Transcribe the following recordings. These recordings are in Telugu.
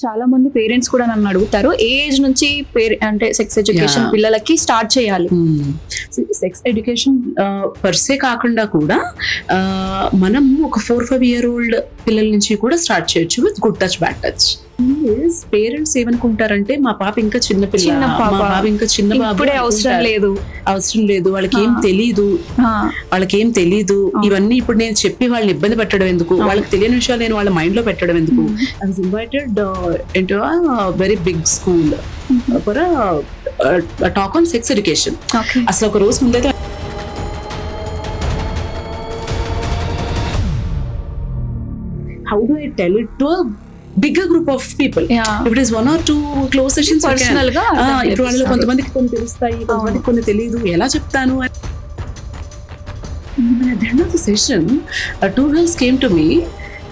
చాలా మంది పేరెంట్స్ కూడా నన్ను అడుగుతారు ఏ ఏజ్ నుంచి అంటే సెక్స్ ఎడ్యుకేషన్ పిల్లలకి స్టార్ట్ చేయాలి. సెక్స్ ఎడ్యుకేషన్ పర్సే కాకుండా కూడా మనం ఒక 4-5 year old పిల్లల నుంచి కూడా స్టార్ట్ చేయొచ్చు with good touch bad touch. Parents ఏమనుకుంటారంటే మా పాప ఇంకా చిన్న పిల్ల, మా పాప ఇంకా చిన్న బాబు, అవసరం లేదు, వాళ్ళకి ఏం తెలీదు, ఇవన్నీ ఇప్పుడు నేను చెప్పి వాళ్ళని ఇబ్బంది పెట్టడం ఎందుకు, వాళ్ళకి తెలియని విషయాలు నేను వాళ్ళ మైండ్ లో పెట్టడం ఎందుకు. I was invited into a very big school for a talk on sex education. అసలు ఒక రోజు ముందైతే how do I tell it to a bigger group of people? If it is 1 or 2 close sessions, personal గా ఇప్పుడు వాళ్ళు కొంతమందికి కొన్ని తెలుస్తాయి, కొంతమందికి కొన్ని తెలియదు, ఎలా చెప్తాను. At the end of the session, 2 girls came to me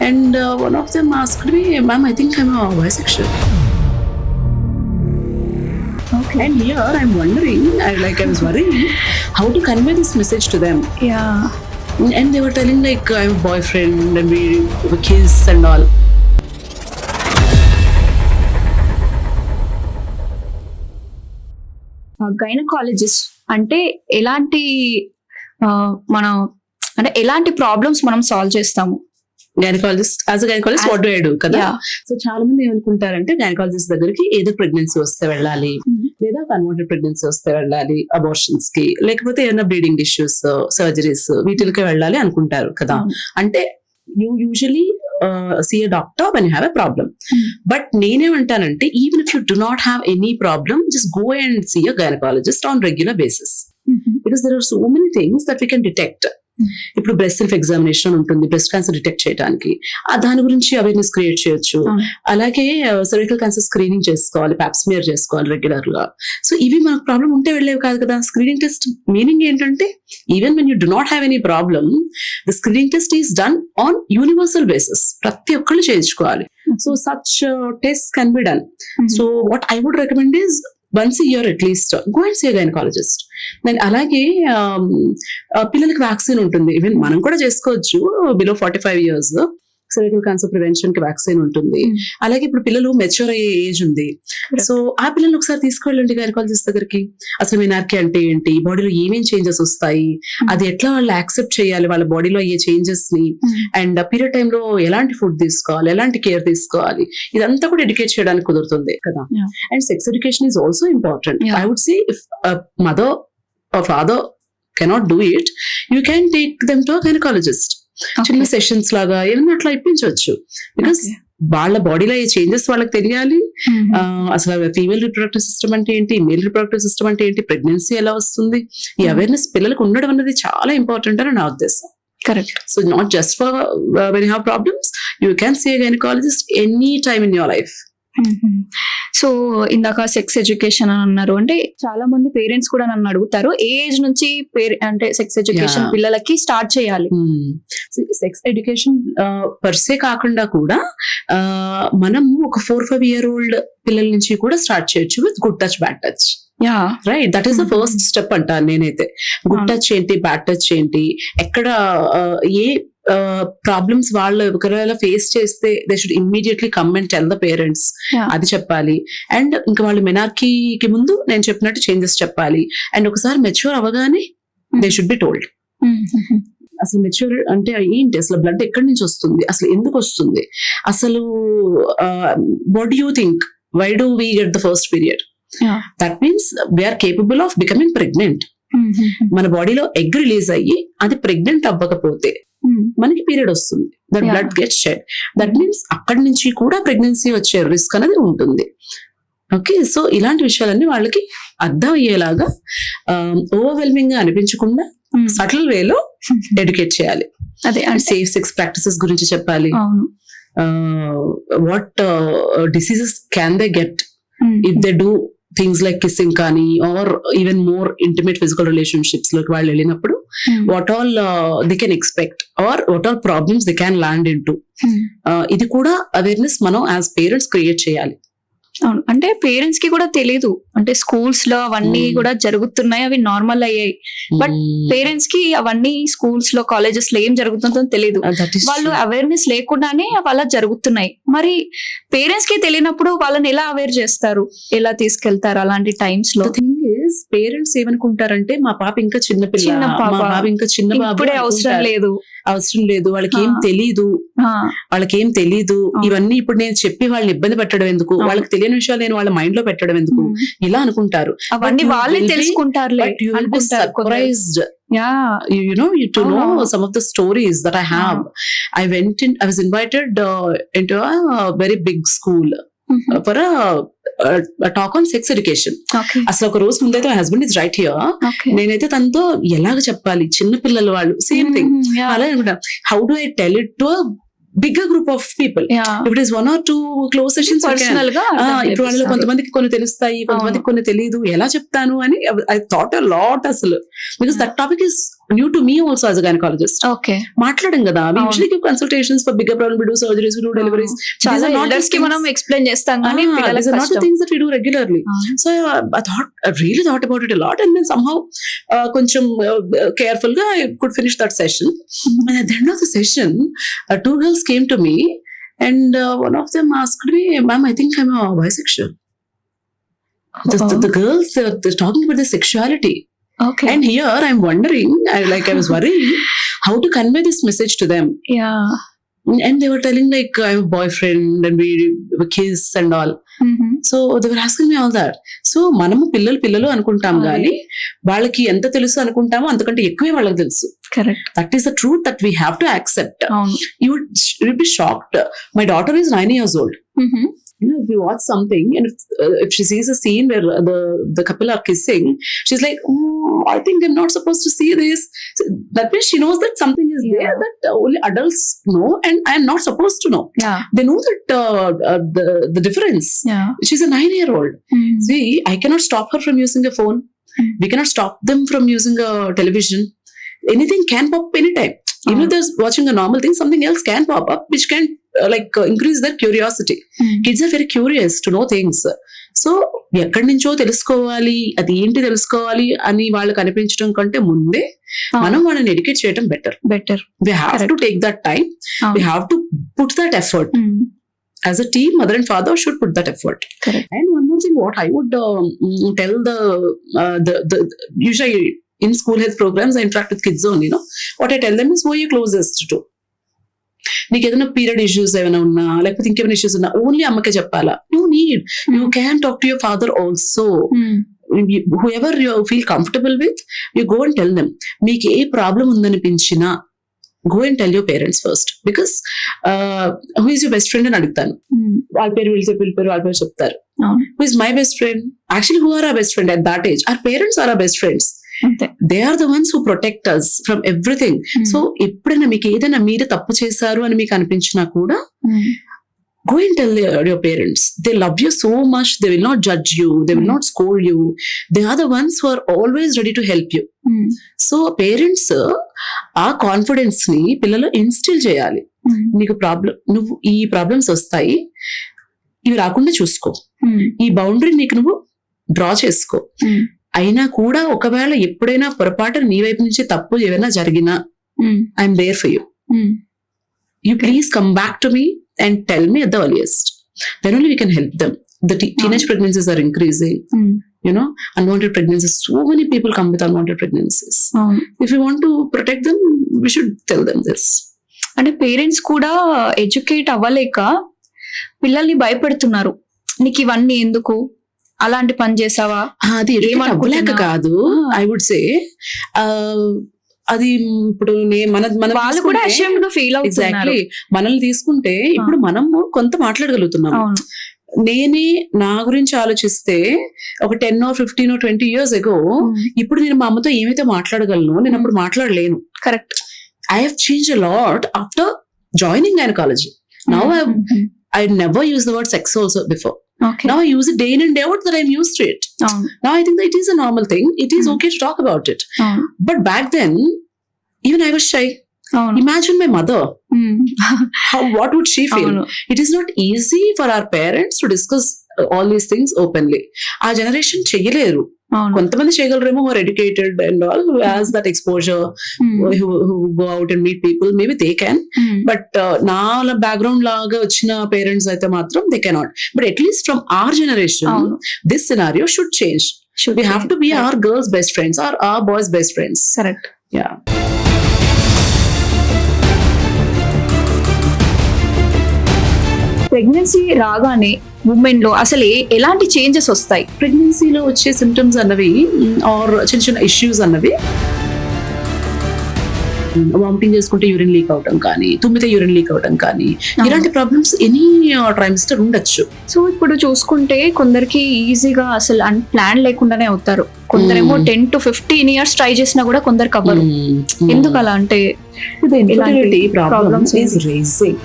and one of them asked me, "Ma'am, I think I'm a bisexual." Okay. And here I'm wondering, I was worrying how to convey this message to them. And they were telling like I have a boyfriend and we kiss and all. Gynaecologist అంటే ఎలాంటి మనం అంటే ఎలాంటి ప్రాబ్లమ్స్ మనం సాల్వ్ చేస్తాము? Gynaecologist what do I do కదా. సో చాలా మంది ఏమనుకుంటారంటే గైనకాలజిస్ట్ దగ్గరికి ఏదో ప్రెగ్నెన్సీ వస్తే వెళ్ళాలి, లేదా కన్వర్టెడ్ ప్రెగ్నెన్సీ వస్తే వెళ్ళాలి అబార్షన్స్ కి, లేకపోతే ఏదైనా బ్లీడింగ్ ఇష్యూస్, సర్జరీస్, వీటికి వెళ్ళాలి అనుకుంటారు కదా. అంటే you usually see a doctor when you have a problem. But నేనేమంటానంటే even if you do not have any problem, just go and see a gynecologist on regular basis. Because there are so many things that we can detect. ఇప్పుడు బ్రెస్ట్ సెల్ఫ్ ఎగ్జామినేషన్ ఉంటుంది బ్రెస్ట్ క్యాన్సర్ డిటెక్ట్ చేయడానికి, దాని గురించి అవేర్నెస్ క్రియేట్ చేయొచ్చు. అలాగే సర్వికల్ క్యాన్సర్ స్క్రీనింగ్ చేసుకోవాలి, ప్యాప్స్మియర్ చేసుకోవాలి రెగ్యులర్ గా. సో ఇవి మనకు ప్రాబ్లం ఉంటే వెళ్ళేవి కాదు కదా. స్క్రీనింగ్ టెస్ట్ మీనింగ్ ఏంటంటే even when you do not have any problem, the screening test is done on universal basis, ప్రతి ఒక్కళ్ళు చేయించుకోవాలి. So such test can be done. So what I would recommend is once a year at least go and see a gynecologist. Then అలాగే పిల్లలకి వ్యాక్సిన్ ఉంటుంది, ఈవెన్ మనం కూడా చేసుకోవచ్చు below 45 years. Cervical cancer prevention కి వ్యాక్సిన్ ఉంటుంది. అలాగే ఇప్పుడు పిల్లలు మెచ్యూర్ అయ్యే ఏజ్ ఉంది, సో ఆ పిల్లల్ని ఒకసారి తీసుకెళ్ళండి గైనకాలజిస్ట్ దగ్గరికి. అసలు మెనార్కీ అంటే ఏంటి, బాడీలో ఏమేం చేంజెస్ వస్తాయి, అది ఎట్లా వాళ్ళు యాక్సెప్ట్ చేయాలి వాళ్ళ బాడీలో అయ్యే చేంజెస్ ని, అండ్ పీరియడ్ టైంలో ఎలాంటి ఫుడ్ తీసుకోవాలి, ఎలాంటి కేర్ తీసుకోవాలి, ఇదంతా కూడా ఎడ్యుకేట్ చేయడానికి కుదురుతుంది కదా. And sex education is also important. I would say if mother or father cannot do it, you can take them to gynaecologist. చిన్న సెషన్స్ లాగా ఏమన్నా అట్లా ఇప్పించవచ్చు. బికాస్ వాళ్ళ బాడీలో ఏ చేంజెస్ వాళ్ళకి తెలియాలి. అసలు ఫీమేల్ రిప్రొడక్టివ్ సిస్టమ్ అంటే ఏంటి, మేల్ రిప్రొడక్టివ్ సిస్టమ్ అంటే ఏంటి, ప్రెగ్నెన్సీ ఎలా వస్తుంది, ఈ అవేర్నెస్ పిల్లలకు ఉండడం అనేది చాలా ఇంపార్టెంట్ అని నా ఉద్దేశం. Correct. So not just for when you have problems, you can see a gynaecologist any time in your life. So ఇందాక సెక్స్ ఎడ్యుకేషన్ అని అన్నారు, అంటే చాలా మంది పేరెంట్స్ కూడా నన్ను అడుగుతారు ఏ ఏజ్ నుంచి అంటే సెక్స్ ఎడ్యుకేషన్ పిల్లలకి స్టార్ట్ చేయాలి? సెక్స్ ఎడ్యుకేషన్ పర్సే కాకుండా కూడా మనం ఒక 4-5 year old పిల్లల నుంచి కూడా స్టార్ట్ చేయొచ్చు with good touch bad touch. Right, that is the first step అంటాను నేనైతే. గుడ్ టచ్ ఏంటి, బ్యాడ్ టచ్ ఏంటి, ఎక్కడ ఏ ప్రాబ్లమ్స్ వాళ్ళు ఒకవేళ ఫేస్ చేస్తే they should immediately come and tell the parents, అది చెప్పాలి. అండ్ ఇంకా వాళ్ళు మెనార్కీకి ముందు నేను చెప్పినట్టు చేంజెస్ చెప్పాలి. అండ్ ఒకసారి మెచ్యూర్ అవ్వగానే దే షుడ్ బి టోల్డ్. అసలు మెచ్యూర్ అంటే ఏంటి, అసలు బ్లడ్ ఎక్కడి నుంచి వస్తుంది, అసలు ఎందుకు వస్తుంది, అసలు what you think, why do we get the first period? That means we are capable of becoming pregnant. మన బాడీలో ఎగ్ రిలీజ్ అయ్యి అది ప్రెగ్నెంట్ అవ్వకపోతే మనకి పీరియడ్ వస్తుంది, that blood gets shed. That means అక్కడి నుంచి కూడా ప్రెగ్నెన్సీ వచ్చే రిస్క్ అనేది ఉంటుంది. ఓకే, సో ఇలాంటి విషయాలన్నీ వాళ్ళకి అర్థం అయ్యేలాగా ఓవర్వెల్మింగ్ గా అనిపించకుండా సటిల్ వేలో ఎడ్యుకేట్ చేయాలి. అదే సేఫ్ సెక్స్ ప్రాక్టీసెస్ గురించి చెప్పాలి. What diseases can they get if they do things like kissing కానీ or even more intimate physical relationships లోకి వాళ్ళు వెళ్ళినప్పుడు what all they can expect or what all problems they can land into. ఇది కూడా అవేర్నెస్ మనం యాజ్ పేరెంట్స్ క్రియేట్ చేయాలి. అవును, అంటే పేరెంట్స్ కి కూడా తెలియదు, అంటే స్కూల్స్ లో అవన్నీ కూడా జరుగుతున్నాయి, అవి నార్మల్ అయ్యాయి. బట్ పేరెంట్స్ కి అవన్నీ స్కూల్స్ లో కాలేజెస్ లో ఏం జరుగుతుందో తెలియదు. వాళ్ళు అవేర్నెస్ లేకుండానే అలా జరుగుతున్నాయి. మరి పేరెంట్స్ కి తెలియనప్పుడు వాళ్ళని ఎలా అవేర్ చేస్తారు, ఎలా తీసుకెళ్తారు అలాంటి టైమ్స్ లో? పేరెంట్స్ ఏమనుకుంటారంటే మా పాప ఇంకా చిన్న పాప, మా బాబు ఇంకా చిన్న బాబు, ఇప్పుడే అవసరం లేదు, వాళ్ళకి ఏం తెలీదు, ఇవన్నీ ఇప్పుడు నేను చెప్పి వాళ్ళని ఇబ్బంది పెట్టడం ఎందుకు, వాళ్ళకి తెలియని విషయాలు నేను వాళ్ళ మైండ్ లో పెట్టడం ఎందుకు, ఇలా అనుకుంటారు. అవన్నీ వాళ్ళే తెలుసుకుంటారులే. You know some of the stories that I have. I was invited into a very big school for a talk on sex education. అసలు ఒక రోజు ముందైతే my husband is right here. నేనైతే తనతో ఎలాగ చెప్పాలి, చిన్న పిల్లలు వాళ్ళు, సేమ్ థింగ్ అలా అనుకుంటా, how do I tell it to bigger group of people. If it is 1 or 2 close sessions, personal గా ఇప్పుడు వాళ్ళలో కొంతమందికి కొన్ని తెలుస్తాయి, కొంతమందికి కొన్ని తెలియదు, ఎలా చెప్తాను అని I thought a lot అసలు, because that topic is new to me also as a gynecologist. మాట్లాడం కదా, we usually give consultations for bigger problem, we do surgeries, we do deliveries. చాలా ఎల్డర్స్ కి మనం ఎక్స్ప్లెయిన్ చేస్తాం కానీ these are not the things that we do regularly. So I really thought about it a lot, and then somehow కొంచెం careful గా I could finish that session. And at the end of the session, 2 girls came to me, and one of them asked me, "Ma'am, I think I'm a bisexual." The girls, they're talking about their sexuality. And here I'm wondering, I was worrying how to convey this message to them. And they were telling like I have a boyfriend and we kiss and all. So they were asking me all that. So మనము పిల్లలు అనుకుంటాం కానీ వాళ్ళకి ఎంత తెలుసు అనుకుంటామో అంతకంటే ఎక్కువే వాళ్ళకి తెలుసు. Correct. That is the truth that we have to accept. You would be shocked. My daughter is 9 years old. If you watch something and if she sees a scene where the couple are kissing, she's like, "Oh, I think I'm not supposed to see this." So that means she knows that something is there that only adults know, and I am not supposed to know. They know that the difference. She's a 9-year-old. See, I cannot stop her from using a phone. We cannot stop them from using a television. Anything can pop up anytime. Even if they're watching a normal thing, something else can pop up which can increase their curiosity. Kids are very curious to know things. So ఎక్కడి నుంచో తెలుసుకోవాలి, అది ఏంటి తెలుసుకోవాలి అని వాళ్ళకి అనిపించడం కంటే ముందే మనం వాళ్ళని ఎడ్యుకేట్ చేయడం better. We have to take that time. We have to put that effort. As a team, mother and father should put that effort. Correct. And one more thing, what I would tell the usually in school health programs, I interact with kids only. What I tell them is, who are you closest to? నీకు ఏదైనా పీరియడ్ ఇష్యూస్ ఏమైనా ఉన్నా, లేకపోతే ఇంకేమైనా ఇష్యూస్ ఉన్నా, ఓన్లీ అమ్మకే చెప్పాలా? No need. You can talk to your father also. whoever you feel comfortable with, you go and tell them. మీకు ఏ problem ఉందనిపించినా go and tell your parents first, because who is your best friend అని అడుగుతాను. వాళ్ళ పేరు వాళ్ళ పేరు చెప్తారు. Who is my best friend? Actually, who are our best friend at that age? Our parents are our best friends. They are the ones who protect us from everything. So ఎప్పుడైనా మీకు ఏదైనా మీరే తప్పు చేశారు అని మీకు అనిపించినా కూడా go and tell your parents. They love you so much. They will not judge you. They will not scold you. They are the ones who are always ready to help you. So parents ఆ కాన్ఫిడెన్స్ ని పిల్లలు ఇన్స్టిల్ చేయాలి. నీకు నువ్వు ఈ ప్రాబ్లమ్స్ వస్తాయి, ఇవి రాకుండా చూసుకో, ఈ బౌండరీ నీకు నువ్వు డ్రా చేసుకో. అయినా కూడా ఒకవేళ ఎప్పుడైనా పొరపాటు నీ వైపు నుంచి తప్పు ఏమైనా జరిగినా, I'm there for you. You please come back to me and tell me at the earliest. Then only we can help them. The teenage pregnancies are increasing. Unwanted pregnancies. So many people come with unwanted pregnancies. If we want to protect them, we should tell them this. అంటే పేరెంట్స్ కూడా ఎడ్యుకేట్ అవ్వలేక పిల్లల్ని భయపెడుతున్నారు. నీకు ఇవన్నీ ఎందుకు, అలాంటి పని చేసావా? అది అవ్వలేక కాదు, ఐ వుడ్ సే. అది ఇప్పుడు వాళ్ళు కూడా అషేమ్డ్ గా ఫీల్ అవుతున్నారు. ఎగ్జాక్ట్లీ. మనల్ని తీసుకుంటే ఇప్పుడు మనము కొంత మాట్లాడగలుగుతున్నాం. నేనే నా గురించి ఆలోచిస్తే ఒక 10 or 15 or 20 years ago, ఇప్పుడు నేను మా అమ్మతో ఏమైతే మాట్లాడగలను, నేను అప్పుడు మాట్లాడలేను. Correct. I have changed a lot after joining gynecology. Now I never used the word sex also before. Now I use it day in and day out that I'm used to it. Now I think that it is a normal thing. It is okay to talk about it. But back then, even I was shy. Imagine my mother. What would she feel? It is not easy for our parents to discuss all these things openly. ఆ జనరేషన్ చెయ్యలేరు. అవును. కొంతమంది చేయగలరేమో, who are educated and all, who has that exposure, who go out and meet people, maybe they can. But నా బ్యాక్గ్రౌండ్ లాగా వచ్చిన పేరెంట్స్ అయితే మాత్రం they cannot. But at least from our generation, అవును. this scenario should change. We have to be our girls' best friends or our boys' best friends. Correct. Yeah. Pregnancy రాగానే ఉమెన్ లో అసలు ఎలాంటి చేంజెస్ వస్తాయి? ప్రెగ్నెన్సీలో వచ్చే సిమ్టమ్స్ అన్నవి ఆర్ చిన్న చిన్న ఇష్యూస్ అన్నవి, వామిటింగ్ చేసుకుంటే యూరిన్ లీక్ అవటం కానీ, తుమ్మితే యూరిన్ లీక్ అవటం కానీ, ఇలాంటి ప్రాబ్లమ్స్ ఎనీ ట్రైమిస్టర్ ఉండొచ్చు. సో ఇప్పుడు చూసుకుంటే కొందరికి ఈజీగా అసలు ప్లాన్ లేకుండానే అవుతారు. కొందరేమో 10 to 15 years ట్రై చేసినా కూడా కొందరికి అవ్వరు. ఎందుకు అలా అంటే? Problems is rising.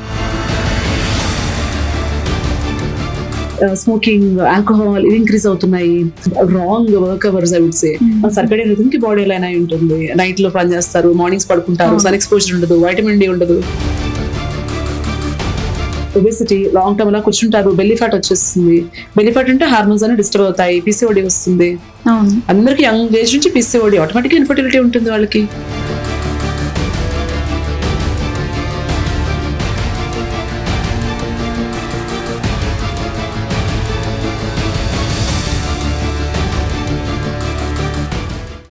Smoking, alcohol ఇవి ఇంక్రీజ్ అవుతున్నాయి. Wrong work hours I would say. Circadian rhythm కి బాడీ లైన్ అయి ఉంటుంది. నైట్ లో పని చేస్తారు, మార్నింగ్స్ పడుకుంటారు, సన్ ఎక్స్పోజర్ ఉండదు, వైటమిన్ డి ఉండదు. ఒబెసిటీ, లాంగ్ టర్మ్ అలా కూర్చుంటారు, బెల్లీ ఫ్యాట్ వచ్చేస్తుంది. బెల్లీ ఫ్యాట్ అంటే హార్మోన్స్ అని డిస్టర్బ్ అవుతాయి, పీసీఓడి వస్తుంది. అందరికి యంగ్ ఏజ్ నుంచి పీసీఓడి, ఆటోమేటిక్ ఇన్ఫర్టిలిటీ ఉంటుంది వాళ్ళకి.